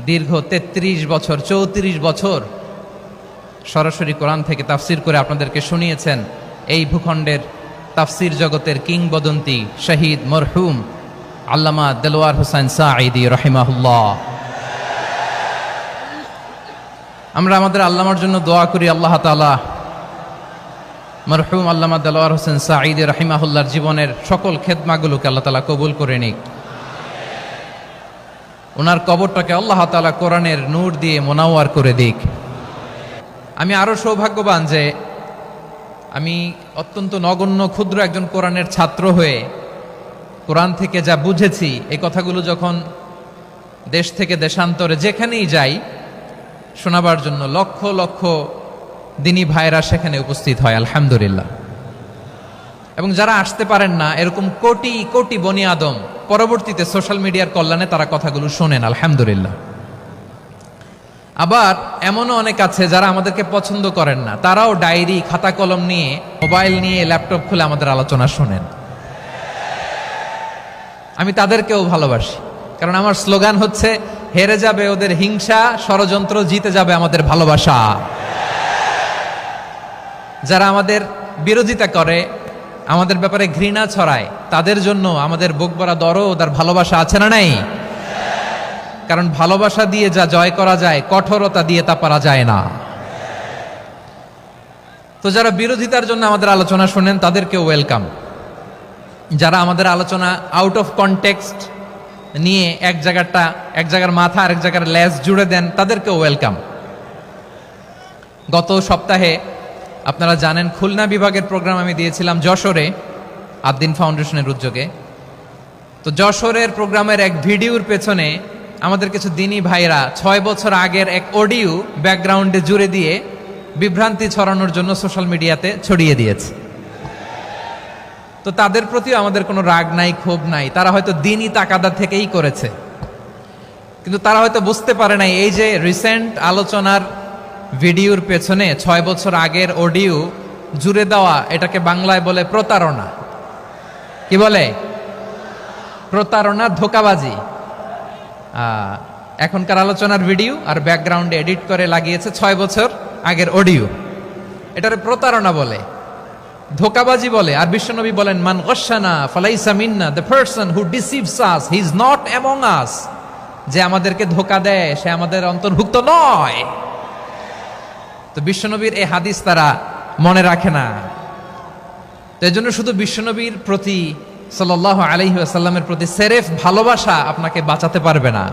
দীর্ঘ ৩৩ বছর ৩৪ বছর সরাসরি কোরআন থেকে তাফসির করে আপনাদেরকে শুনিয়েছেন এই ভূখণ্ডের তাফসির জগতের কিংবদন্তি শহীদ মরহুম আল্লামা দেলোয়ার হোসেন সাঈদী রাহিমাহুল্লাহ। আমরা আমাদের আল্লামার জন্য দোয়া করি, আল্লাহ তাআলা মরহুম আল্লামা দেলোয়ার হোসেন সাঈদী রাহিমাহুল্লাহর জীবনের সকল খেদমাগুলোকে আল্লাহ তাআলা কবুল করে নিক। ওনার কবরটাকে আল্লাহ তাআলা কোরআনের নূর দিয়ে মোনাওয়ার করে দিক। আমি আরো সৌভাগ্যবান যে আমি অত্যন্ত নগণ্য ক্ষুদ্র একজন কোরআনের ছাত্র হয়ে কোরআন থেকে যা বুঝেছি এই কথাগুলো যখন দেশ থেকে দেশান্তরে যেখানেই যাই শোনাবার জন্য লক্ষ লক্ষ দিনী ভাইরা সেখানে উপস্থিত হয়, আলহামদুলিল্লাহ। এবং যারা আসতে পারেন না, এরকম কোটি কোটি বনি আদম পরবর্তীতে সোশ্যাল মিডিয়ার কল্যাণে তারা কথাগুলো শোনেন, আলহামদুলিল্লাহ। আবার এমনও অনেক আছে যারা আমাদেরকে পছন্দ করেন না, তারাও ডায়েরি খাতা কলম নিয়ে মোবাইল নিয়ে ল্যাপটপ খুলে আমাদের আলোচনা শোনেন। আমি তাদেরকেও ভালোবাসি, কারণ আমার স্লোগান হচ্ছে হেরে যাবে ওদের হিংসা, ষড়যন্ত্র, জিতে যাবে আমাদের ভালোবাসা। যারা আমাদের বিরোধিতা করে, আমাদের ব্যাপারে ঘৃণা ছড়ায়, তাদের জন্য আমাদের বুক ভরা দরদ আর ভালোবাসা আছে না নাই? কারণ ভালোবাসা দিয়ে যা জয় করা যায়, কঠোরতা দিয়ে তা পারা যায় না। তো যারা বিরোধিতার জন্য আমাদের আলোচনা শোনেন তাদেরকে ওয়েলকাম। যারা আমাদের আলোচনা আউট অফ কনটেক্সট নিয়ে এক জায়গার মাথা আর এক জায়গার লেজ জুড়ে দেন, তাদেরকে ওয়েলকাম। গত সপ্তাহে আপনারা জানেন খুলনা বিভাগের প্রোগ্রাম আমি দিয়েছিলাম যশোরে আদ্দিন ফাউন্ডেশনের উদ্যোগে। তো যশোরের প্রোগ্রামের এক ভিডিওর পেছনে আমাদের কিছু দিনী ভাইরা 6 বছর আগের এক অডিও ব্যাকগ্রাউন্ডে জুড়ে দিয়ে বিভ্রান্তি ছড়ানোর জন্য সোশ্যাল মিডিয়াতে ছড়িয়ে দিয়েছে। তো তাদের প্রতিও আমাদের কোনো রাগ নাই, ক্ষোভ নাই। তারা হয়তো দিনই তাকাদা থেকেই করেছে, কিন্তু তারা হয়তো বুঝতে পারে নাই এই যে রিসেন্ট আলোচনার ভিডিওর পেছনে 6 বছর আগের অডিও জুড়ে দেওয়া, এটাকে বাংলায় বলে প্রতারণা। কি বলে? প্রতারণা, ধোঁকাবাজি। এখনকার আলোচনার ভিডিও আর ব্যাকগ্রাউন্ডে এডিট করে লাগিয়েছে 6 বছর আগের অডিও। এটারে প্রতারণা বলে, ধোঁকাবাজি বলে। আর বিশ্বনবী বলেন, মান গশানা ফালাইসা মিন্না, the person who deceives us he is not among us. যে আমাদেরকে ধোঁকা দেয় সে আমাদের অন্তর্ভুক্ত নয়। তো বিশ্বনবীর এই হাদিস তারা মনে রাখে না। তো এই জন্য শুধু বিশ্বনবীর প্রতি সাল্লাল্লাহু আলাইহি ওয়াসাল্লামের প্রতি সেরেফ ভালোবাসা আপনাকে বাঁচাতে পারবে না।